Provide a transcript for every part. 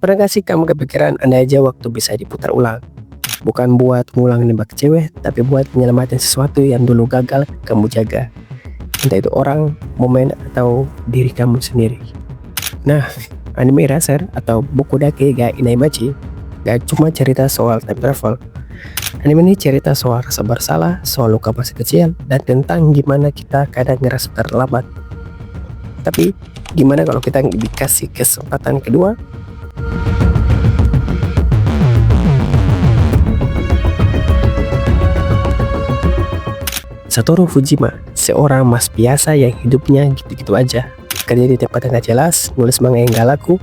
Pernah gak sih kamu kepikiran andai aja waktu bisa diputar ulang? Bukan buat ngulang nembak cewek, tapi buat nyelamatin sesuatu yang dulu gagal kamu jaga. Entah itu orang, momen, atau diri kamu sendiri. Nah, anime Eraser atau Boku Dake ga Inaimachi gak cuma cerita soal time travel. Anime ini cerita soal rasa bersalah, soal luka masa kecil, dan tentang gimana kita kadang ngerasa terlambat. Tapi, gimana kalau kita dikasih kesempatan kedua? Satoru Fujima, seorang mas biasa yang hidupnya gitu-gitu aja. Kerja di tempat yang gak jelas, nulis manga yang gak laku,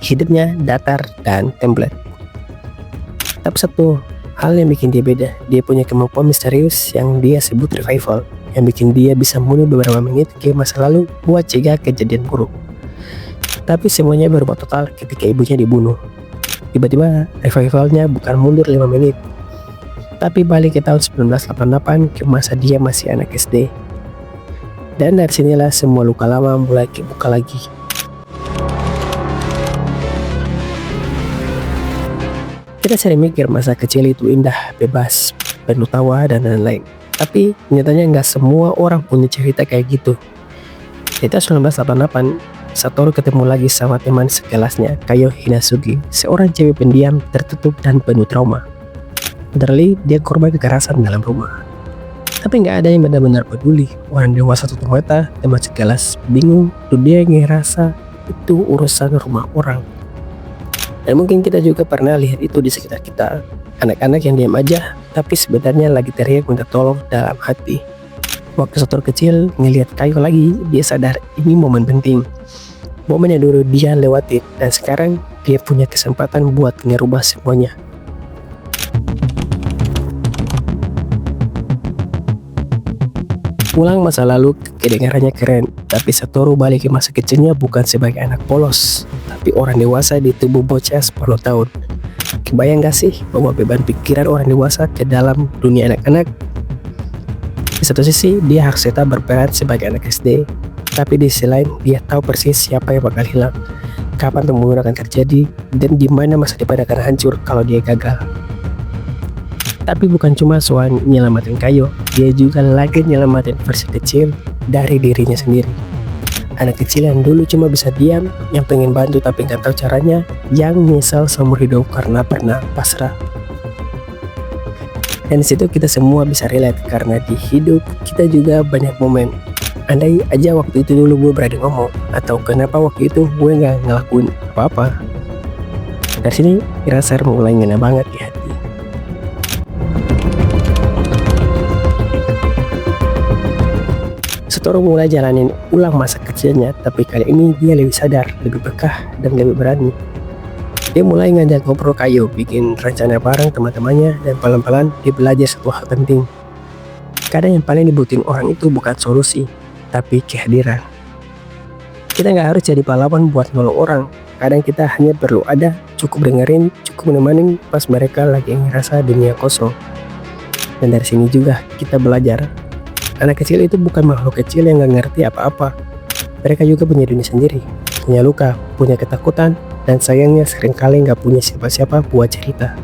hidupnya datar dan template. Tapi satu hal yang bikin dia beda, dia punya kemampuan misterius yang dia sebut revival, yang bikin dia bisa mundur beberapa menit ke masa lalu buat cegah kejadian buruk. Tapi semuanya berubah total ketika ibunya dibunuh. Tiba-tiba revivalnya bukan mundur 5 menit, tapi balik ke tahun 1988 ke masa dia masih anak SD. Dan dari sinilah semua luka lama mulai kebuka lagi. Kita sering mikir masa kecil itu indah, bebas, penuh tawa dan lain-lain. Tapi nyatanya nggak semua orang punya cerita kayak gitu. Di tahun 1988, Satoru ketemu lagi sama teman sekelasnya, Kayo Hinasugi, seorang cewek pendiam, tertutup dan penuh trauma. Literally, dia korban kekerasan dalam rumah. Tapi nggak ada yang benar-benar peduli. Orang dewasa tutup mata, teman sekelas bingung, tuh dia ngerasa itu urusan rumah orang. Dan mungkin kita juga pernah lihat itu di sekitar kita. Anak-anak yang diam aja, tapi sebenarnya lagi teriak minta tolong dalam hati. Waktu Satoru kecil ngelihat Kayo lagi, dia sadar ini momen penting. Momen yang dulu dia lewatin, dan sekarang dia punya kesempatan buat ngerubah semuanya. Pulang masa lalu kedengarannya keren, tapi Satoru balik ke masa kecilnya bukan sebagai anak polos, tapi orang dewasa di tubuh bocah 10 tahun. Kebayang gak sih bahwa beban pikiran orang dewasa ke dalam dunia anak-anak? Di satu sisi, dia harus tetap berperan sebagai anak SD, tapi di sisi lain, dia tahu persis siapa yang bakal hilang, kapan pembunuhan akan terjadi, dan di mana masa depan akan hancur kalau dia gagal. Tapi bukan cuma soal nyelamatin Kayo, dia juga lagi nyelamatin versi kecil dari dirinya sendiri. Anak kecil yang dulu cuma bisa diam, yang pengen bantu tapi nggak tahu caranya, yang nyesal seumur hidup karena pernah pasrah. Dan disitu kita semua bisa relate, karena di hidup kita juga banyak momen. Andai aja waktu itu dulu gue berani ngomong, atau kenapa waktu itu gue nggak ngelakuin apa-apa. Dari sini Eraser mulai ngena banget di hati. Satoru mulai jalanin ulang masa kecilnya, tapi kali ini dia lebih sadar, lebih peka, dan lebih berani. Dia mulai ngajak ngobrol Kayo, bikin rencana bareng teman-temannya, dan pelan-pelan dia belajar satu hal penting. Kadang yang paling dibutuhin orang itu bukan solusi, tapi kehadiran. Kita nggak harus jadi pahlawan buat nolong orang. Kadang kita hanya perlu ada, cukup dengerin, cukup menemani pas mereka lagi ngerasa dunia kosong. Dan dari sini juga kita belajar. Anak kecil itu bukan makhluk kecil yang gak ngerti apa-apa. Mereka juga punya dunia sendiri, punya luka, punya ketakutan, dan sayangnya seringkali gak punya siapa-siapa buat cerita.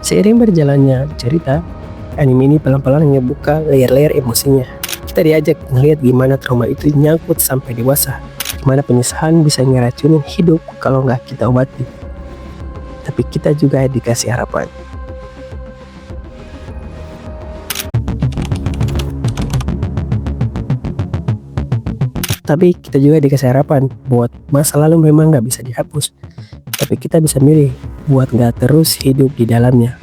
Seiring berjalannya cerita, anime ini pelan-pelan ngebuka layer-layer emosinya. Kita diajak ngeliat gimana trauma itu nyangkut sampai dewasa, gimana penyesalan bisa ngeracunin hidup kalau gak kita obati. Tapi kita juga dikasih harapan. Tapi kita juga dikasih harapan buat masa lalu memang gak bisa dihapus, tapi kita bisa milih buat gak terus hidup di dalamnya.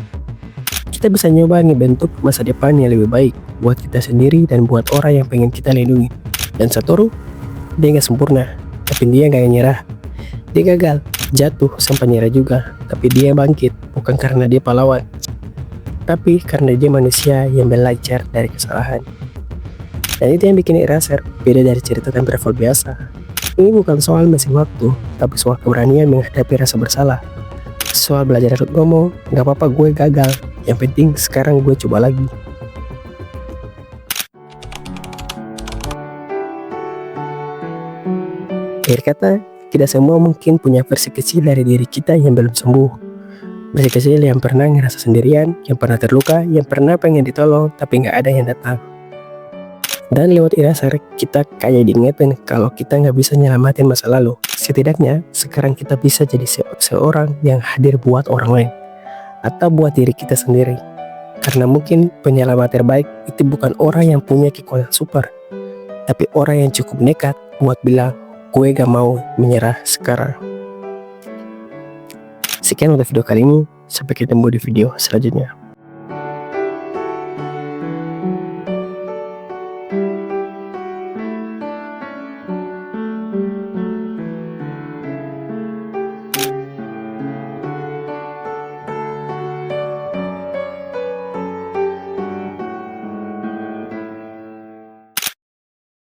Kita bisa nyoba ngebentuk masa depan yang lebih baik buat kita sendiri dan buat orang yang pengen kita lindungi. Dan Satoru, dia gak sempurna, tapi dia gak nyerah. Dia gagal, jatuh, sampai nyerah juga, tapi dia bangkit bukan karena dia pahlawan, tapi karena dia manusia yang belajar dari kesalahan. Dan itu yang bikin Eraser beda dari cerita time travel biasa. Ini bukan soal mesin waktu, tapi soal keberanian menghadapi rasa bersalah. Soal belajar ngomong, gak apa-apa gue gagal, yang penting sekarang gue coba lagi. Akhir kata, kita semua mungkin punya versi kecil dari diri kita yang belum sembuh. Versi kecil yang pernah ngerasa sendirian, yang pernah terluka, yang pernah pengen ditolong tapi nggak ada yang datang. Dan lewat Irasar, kita kayak diingetin kalau kita nggak bisa nyelamatin masa lalu. Setidaknya, sekarang kita bisa jadi seorang yang hadir buat orang lain. Atau buat diri kita sendiri. Karena mungkin penyelamat terbaik itu bukan orang yang punya kekuatan super. Tapi orang yang cukup nekat buat bilang, gue gak mau menyerah sekarang. Sekian untuk video kali ini. Sampai ketemu di video selanjutnya.